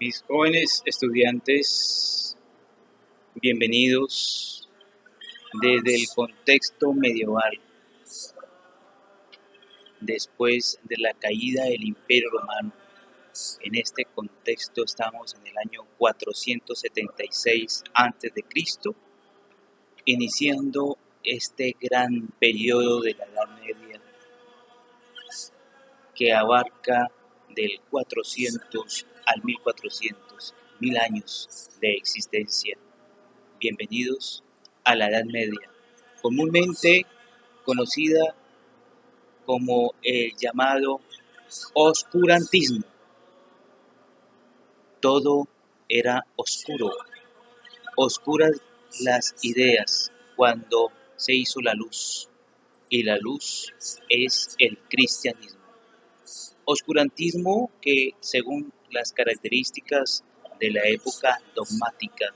Mis jóvenes estudiantes, bienvenidos desde el contexto medieval, después de la caída del Imperio Romano. En este contexto estamos en el año 476 a.C., iniciando este gran periodo de la Edad Media que abarca del 400 al 1400, 1000 años de existencia. Bienvenidos a la Edad Media, comúnmente conocida como el llamado oscurantismo. Todo era oscuro, oscuras las ideas cuando se hizo la luz, y la luz es el cristianismo. Oscurantismo que, según las características de la época dogmática,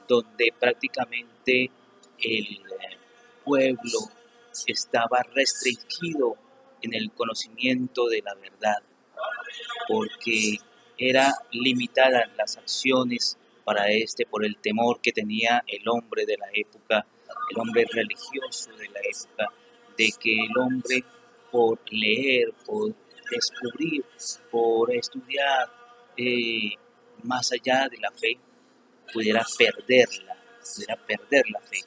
donde prácticamente el pueblo estaba restringido en el conocimiento de la verdad, porque era limitada las acciones para por el temor que tenía el hombre de la época, el hombre religioso de la época, de que el hombre, por leer, por descubrir, por estudiar más allá de la fe, pudiera perder la fe.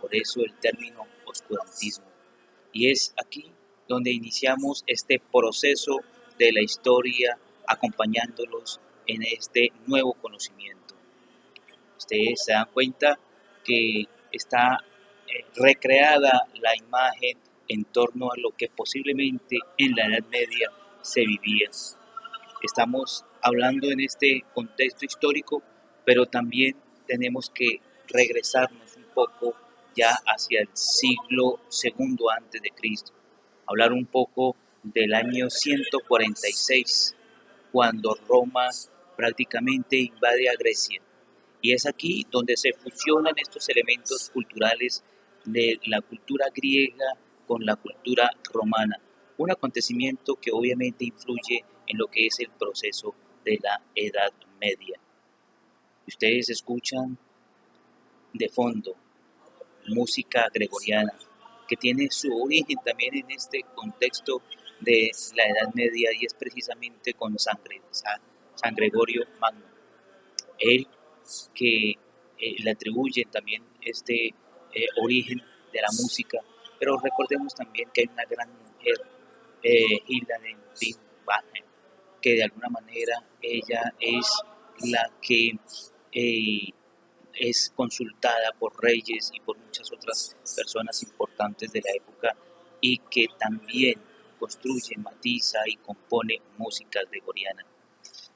Por eso el término oscurantismo. Y es aquí donde iniciamos este proceso de la historia, acompañándolos en este nuevo conocimiento. Ustedes se dan cuenta que está recreada la imagen en torno a lo que posiblemente en la Edad Media se vivía. Estamos hablando en este contexto histórico, pero también tenemos que regresarnos un poco ya hacia el siglo segundo antes de Cristo, hablar un poco del año 146, cuando Roma prácticamente invade a Grecia. Y es aquí donde se fusionan estos elementos culturales de la cultura griega con la cultura romana. Un acontecimiento que obviamente influye en lo que es el proceso de la Edad Media. Ustedes escuchan de fondo música gregoriana, que tiene su origen también en este contexto de la Edad Media, y es precisamente con San Gregorio Magno. Él que le atribuyen también este origen de la música, pero recordemos también que hay una gran mujer, Hilda Bajen, que de alguna manera ella es la que eh, es consultada por reyes y por muchas otras personas importantes de la época, y que también construye, matiza y compone música gregoriana.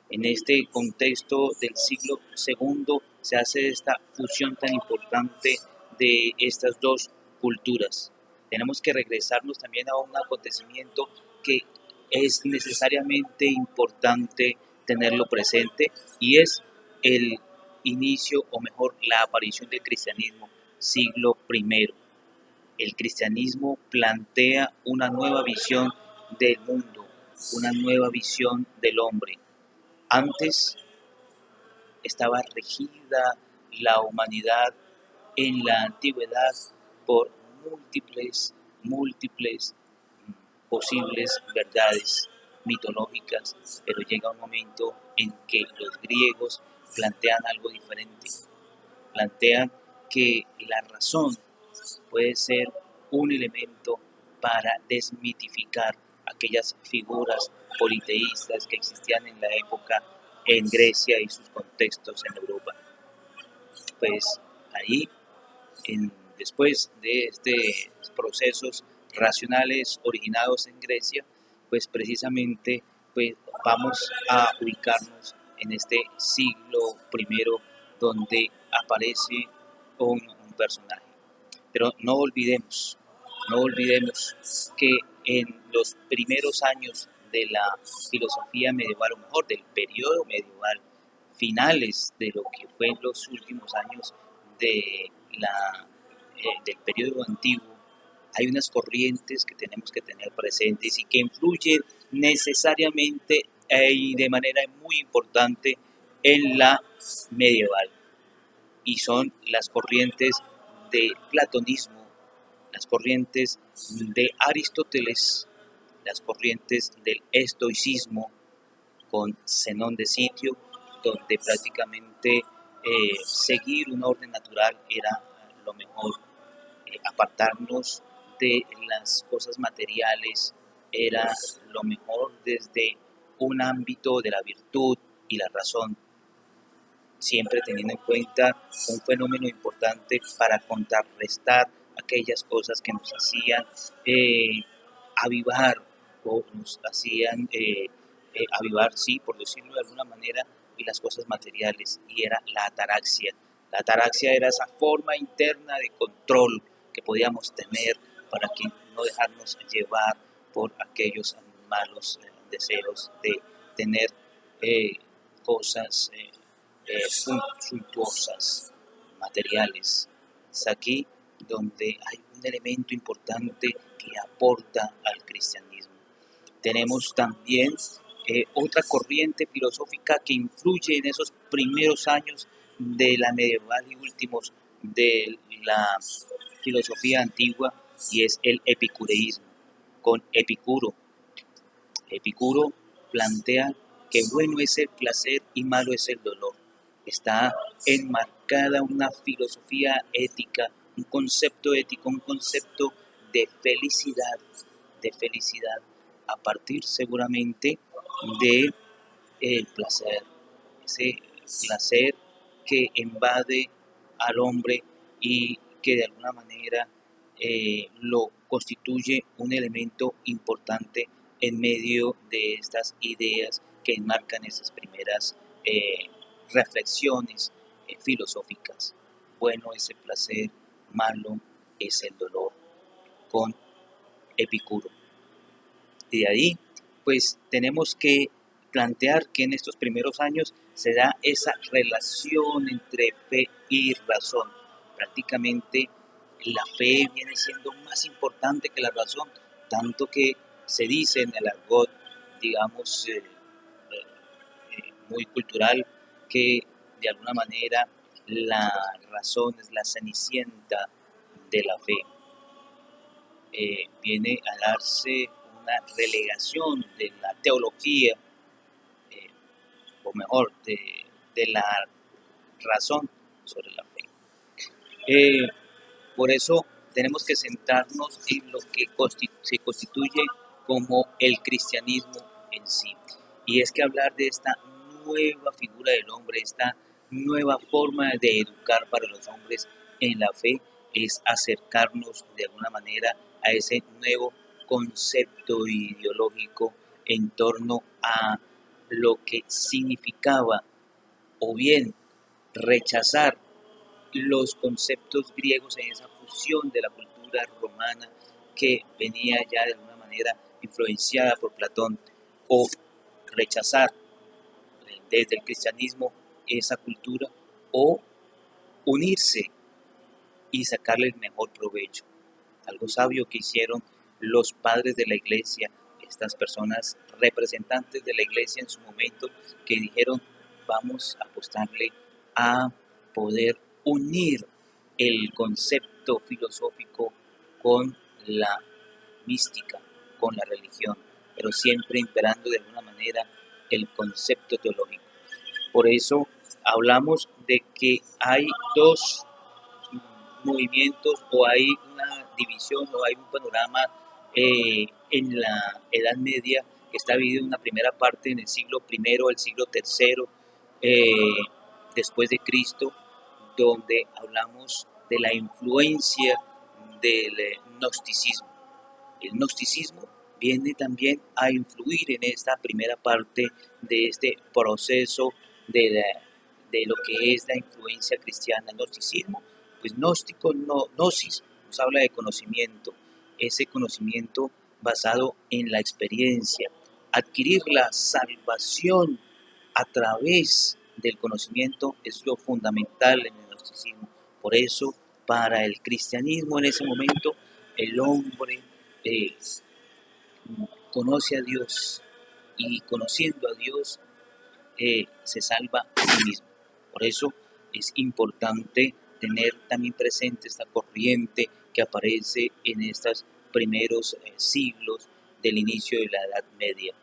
En este contexto del siglo segundo se hace esta fusión tan importante de estas dos culturas. Tenemos que regresarnos también a un acontecimiento que es necesariamente importante tenerlo presente, y es el inicio, o mejor, la aparición del cristianismo, siglo primero. El cristianismo plantea una nueva visión del mundo, una nueva visión del hombre. Antes estaba regida la humanidad en la antigüedad por múltiples posibles verdades mitológicas, pero llega un momento en que los griegos plantean algo diferente. Plantean que la razón puede ser un elemento para desmitificar aquellas figuras politeístas que existían en la época en Grecia y sus contextos en Europa. Pues ahí, después de estos procesos racionales originados en Grecia, pues precisamente pues vamos a ubicarnos en este siglo primero, donde aparece un personaje. Pero no olvidemos que en los primeros años de la filosofía medieval, o mejor, del periodo medieval, finales de lo que fue los últimos años del periodo antiguo, hay unas corrientes que tenemos que tener presentes y que influyen necesariamente y de manera muy importante en la medieval, y son las corrientes de platonismo, las corrientes de Aristóteles, las corrientes del estoicismo con Zenón de Sitio, donde prácticamente seguir un orden natural era lo mejor. Apartarnos de las cosas materiales era lo mejor desde un ámbito de la virtud y la razón, siempre teniendo en cuenta un fenómeno importante para contrarrestar aquellas cosas que nos hacían avivar o nos hacían avivar, sí, por decirlo de alguna manera, y las cosas materiales, y era la ataraxia. La ataraxia era esa forma interna de control que podíamos tener para que no dejarnos llevar por aquellos malos deseos de tener eh, cosas suntuosas, materiales. Es aquí donde hay un elemento importante que aporta al cristianismo. Tenemos también otra corriente filosófica que influye en esos primeros años de la medieval y últimos de la filosofía antigua, y es el epicureísmo, con Epicuro. Epicuro plantea que bueno es el placer y malo es el dolor. Está enmarcada una filosofía ética, un concepto ético, un concepto de felicidad, a partir seguramente de el placer, ese placer que invade al hombre y que de alguna manera lo constituye un elemento importante en medio de estas ideas que enmarcan esas primeras reflexiones filosóficas. Bueno es el placer, malo es el dolor, con Epicuro. Y de ahí, pues tenemos que plantear que en estos primeros años se da esa relación entre fe y razón. Prácticamente la fe viene siendo más importante que la razón, tanto que se dice en el argot, digamos, muy cultural, que de alguna manera la razón es la cenicienta de la fe. Viene a darse una relegación de la teología, eh, o mejor, de la razón sobre la fe. Eh, por eso tenemos que centrarnos en lo que se constituye como el cristianismo en sí. Y es que hablar de esta nueva figura del hombre, esta nueva forma de educar para los hombres en la fe, es acercarnos de alguna manera a ese nuevo concepto ideológico en torno a lo que significaba, o bien rechazar los conceptos griegos en esa fusión de la cultura romana que venía ya de alguna manera influenciada por Platón, o rechazar desde el cristianismo esa cultura, o unirse y sacarle el mejor provecho. Algo sabio que hicieron los padres de la iglesia, estas personas representantes de la iglesia en su momento, que dijeron, vamos a apostarle a poder unir el concepto filosófico con la mística, con la religión, pero siempre imperando de alguna manera el concepto teológico. Por eso hablamos de que hay dos movimientos, o hay una división, o hay un panorama en la Edad Media que está dividido en una primera parte en el siglo primero, el siglo tercero después de Cristo, donde hablamos de la influencia del gnosticismo. El gnosticismo viene también a influir en esta primera parte de este proceso de lo que es la influencia cristiana. El gnosticismo, pues gnóstico, no, gnosis, nos habla de conocimiento, ese conocimiento basado en la experiencia, adquirir la salvación a través del conocimiento es lo fundamental en el gnosticismo. Por eso, para el cristianismo en ese momento, el hombre eh, conoce a Dios y conociendo a Dios se salva a sí mismo. Por eso es importante tener también presente esta corriente que aparece en estos primeros siglos del inicio de la Edad Media.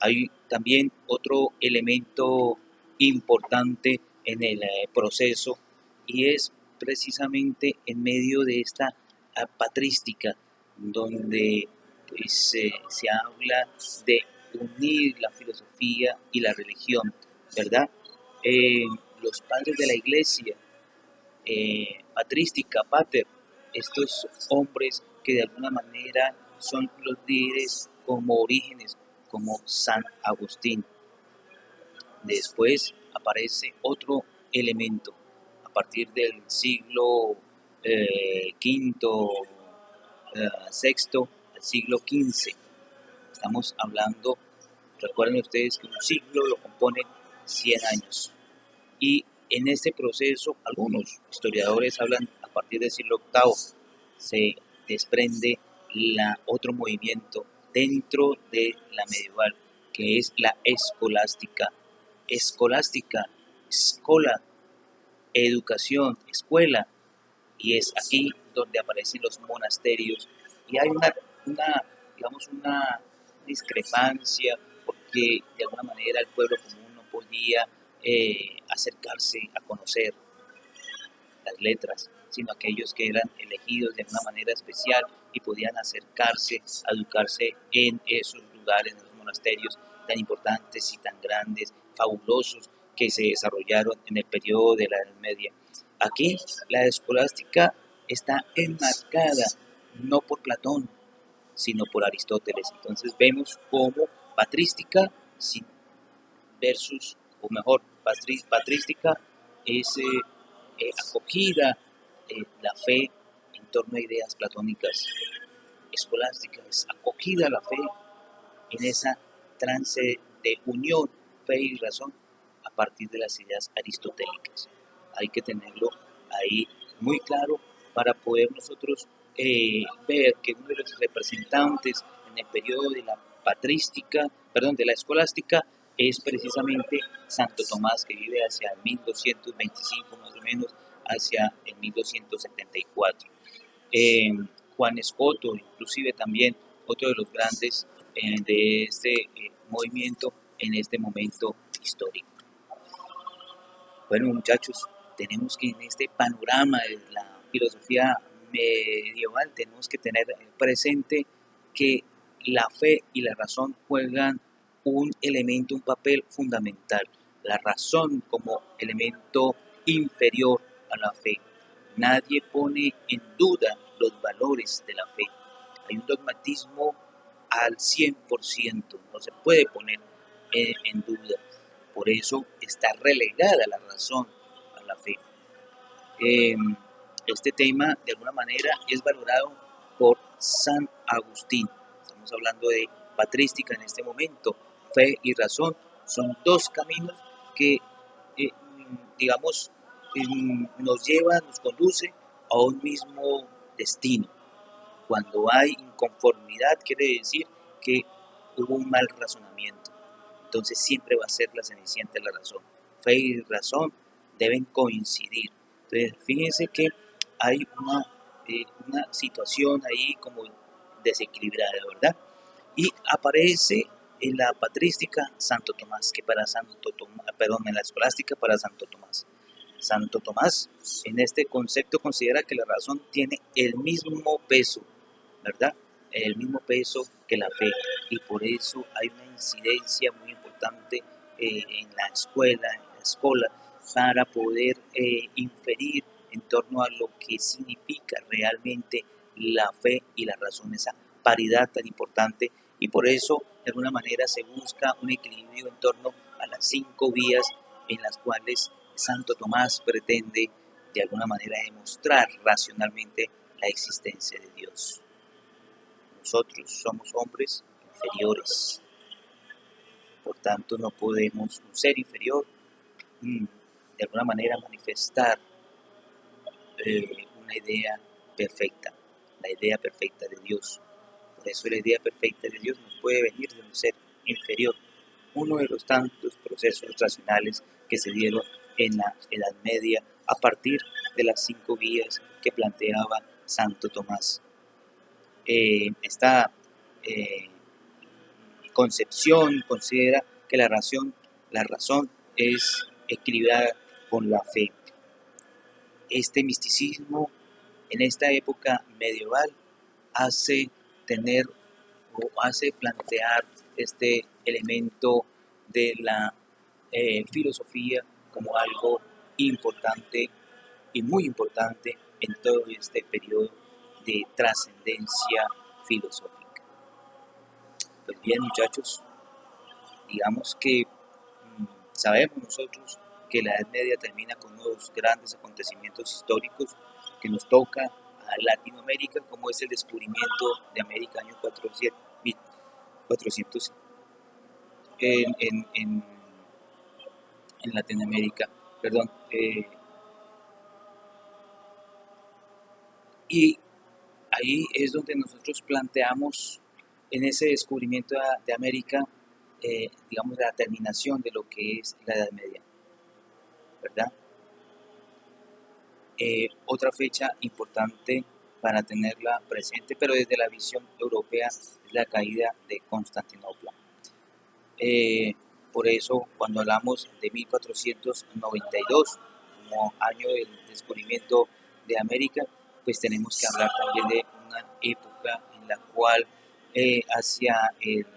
Hay también otro elemento importante en el proceso y es precisamente en medio de esta patrística donde pues, se habla de unir la filosofía y la religión, ¿verdad? Eh, los padres de la iglesia, patrística, pater, estos hombres que de alguna manera son los líderes como Orígenes, como San Agustín. Después aparece otro elemento a partir del siglo quinto, sexto, al siglo XV. Estamos hablando, recuerden ustedes que un siglo lo componen 100 años. Y en este proceso, algunos historiadores hablan a partir del siglo VIII, se desprende otro movimiento dentro de la medieval, que es la escolástica. Escolástica, escola, educación, escuela, y es aquí donde aparecen los monasterios. Y hay digamos, una discrepancia, porque de alguna manera el pueblo común no podía acercarse a conocer las letras, sino aquellos que eran elegidos de una manera especial y podían acercarse a educarse en esos lugares, en esos monasterios tan importantes y tan grandes, fabulosos, que se desarrollaron en el periodo de la Edad Media. Aquí la escolástica está enmarcada no por Platón, sino por Aristóteles. Entonces vemos cómo patrística versus, o mejor, patrística es acogida la fe en torno a ideas platónicas. Escolástica es acogida la fe en esa trance de unión, fe y razón a partir de las ideas aristotélicas. Hay que tenerlo ahí muy claro para poder nosotros ver que uno de los representantes en el periodo de la de la escolástica es precisamente Santo Tomás, que vive hacia 1225 más o menos, hacia el 1274. Juan Escoto, inclusive también otro de los grandes de este movimiento en este momento histórico. Bueno, muchachos, tenemos que en este panorama de la filosofía medieval tenemos que tener presente que la fe y la razón juegan un papel fundamental. La razón como elemento inferior a la fe. Nadie pone en duda los valores de la fe. Hay un dogmatismo al 100%, no se puede poner en duda. Por eso está relegada la razón a la fe. Este tema, de alguna manera, es valorado por San Agustín. Estamos hablando de patrística en este momento. Fe y razón son dos caminos que, digamos, nos conduce a un mismo destino. Cuando hay inconformidad, quiere decir que hubo un mal razonamiento. Entonces siempre va a ser la cenicienta la razón. Fe y razón deben coincidir. Entonces fíjense que hay una situación ahí como desequilibrada, ¿verdad? Y aparece en la patrística Santo Tomás, que para Santo Tomás, perdón, en la escolástica para Santo Tomás. Santo Tomás en este concepto considera que la razón tiene el mismo peso, ¿verdad? El mismo peso que la fe, y por eso hay una incidencia muy importante en la escuela, para poder inferir en torno a lo que significa realmente la fe y la razón, esa paridad tan importante, y por eso de alguna manera se busca un equilibrio en torno a las 5 vías en las cuales Santo Tomás pretende de alguna manera demostrar racionalmente la existencia de Dios. Nosotros somos hombres inferiores, por tanto no podemos, un ser inferior, de alguna manera manifestar una idea perfecta, la idea perfecta de Dios. Por eso la idea perfecta de Dios no puede venir de un ser inferior, uno de los tantos procesos racionales que se dieron en la Edad Media a partir de las 5 vías que planteaba Santo Tomás. Esta eh, concepción considera que la razón es equilibrada con la fe. Este misticismo en esta época medieval hace tener o hace plantear este elemento de la filosofía como algo importante y muy importante en todo este periodo de trascendencia filosófica. Pues bien, muchachos, digamos que sabemos nosotros que la Edad Media termina con unos grandes acontecimientos históricos que nos toca a Latinoamérica, como es el descubrimiento de América año 400 en Latinoamérica, perdón. Y ahí es donde nosotros planteamos en ese descubrimiento de América, digamos, la terminación de lo que es la Edad Media, ¿verdad? Otra fecha importante para tenerla presente, pero desde la visión europea, es la caída de Constantinopla. Por eso, cuando hablamos de 1492 como año del descubrimiento de América, pues tenemos que hablar también de una época en la cual hacia el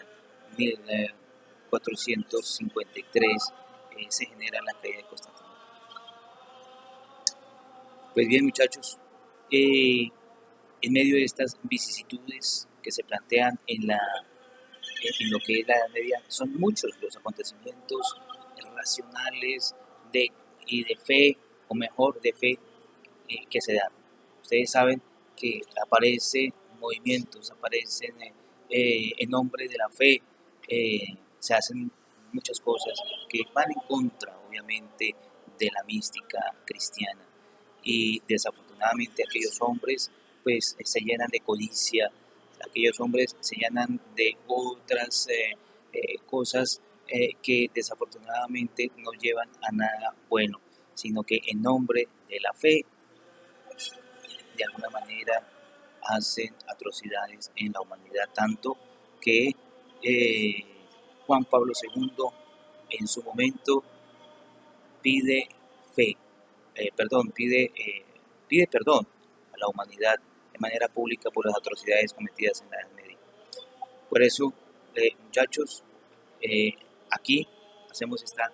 1453 se genera la caída de Constantinopla. Pues bien, muchachos, en medio de estas vicisitudes que se plantean en lo que es la Edad Media, son muchos los acontecimientos racionales y de fe, o mejor, de fe, que se dan. Ustedes saben que aparecen movimientos, aparecen en nombre de la fe, se hacen muchas cosas que van en contra, obviamente, de la mística cristiana. Y desafortunadamente aquellos hombres pues se llenan de codicia, aquellos hombres se llenan de otras cosas que desafortunadamente no llevan a nada bueno, sino que en nombre de la fe, de alguna manera, hacen atrocidades en la humanidad, tanto que eh, Juan Pablo II en su momento pide fe, pide perdón a la humanidad de manera pública por las atrocidades cometidas en la Edad Media. Por eso, muchachos, eh, aquí hacemos esta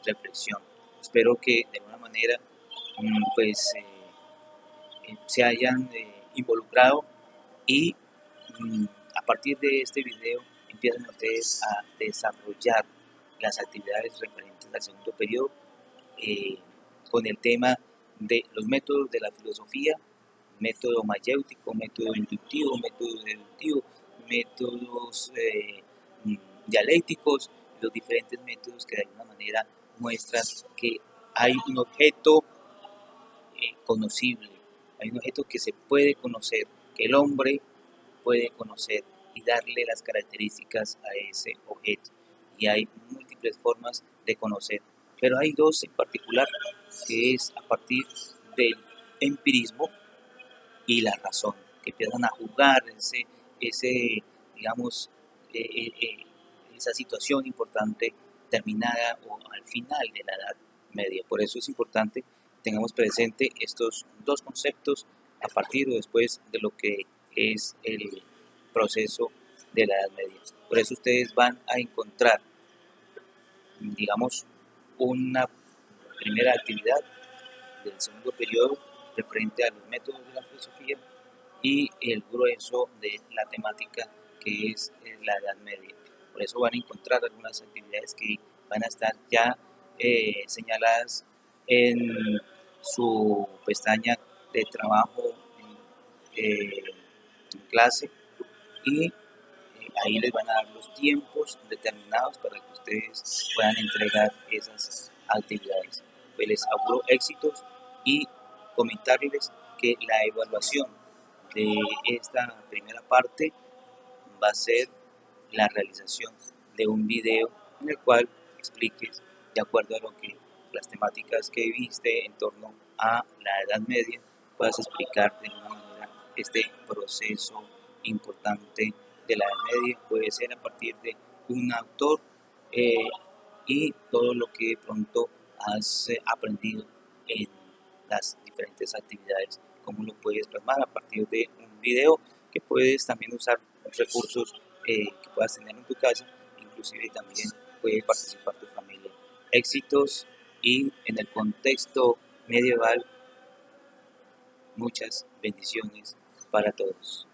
reflexión. Espero que de alguna manera pues se hayan involucrado y a partir de este video empiezan ustedes a desarrollar las actividades referentes al segundo periodo con el tema de los métodos de la filosofía, método mayéutico, método inductivo, método deductivo, métodos dialécticos, los diferentes métodos que de alguna manera muestran que hay un objeto conocible, hay un objeto que se puede conocer, que el hombre puede conocer y darle las características a ese objeto. Y hay múltiples formas de conocer, pero hay dos en particular, que es a partir del empirismo y la razón, que empiezan a jugar digamos, eh, eh, eh, esa situación importante terminada o al final de la Edad Media. Por eso es importante que tengamos presente estos dos conceptos a partir o después de lo que es el proceso de la Edad Media. Por eso ustedes van a encontrar, digamos, una primera actividad del segundo periodo referente a los métodos de la filosofía y el grueso de la temática que es la Edad Media. Por eso van a encontrar algunas actividades que van a estar ya señaladas en su pestaña de trabajo en clase y ahí les van a dar los tiempos determinados para que ustedes puedan entregar esas actividades. Pues les auguro éxitos y comentarles que la evaluación de esta primera parte va a ser la realización de un video en el cual expliques de acuerdo a lo que las temáticas que viste en torno a la Edad Media, puedas explicar de una manera este proceso importante de la Edad Media. Puede ser a partir de un autor eh, y todo lo que de pronto has aprendido en las diferentes actividades, cómo lo puedes plasmar a partir de un video, que puedes también usar recursos que puedas tener en tu casa, inclusive también puede participar tu familia. Éxitos y en el contexto medieval, muchas bendiciones para todos.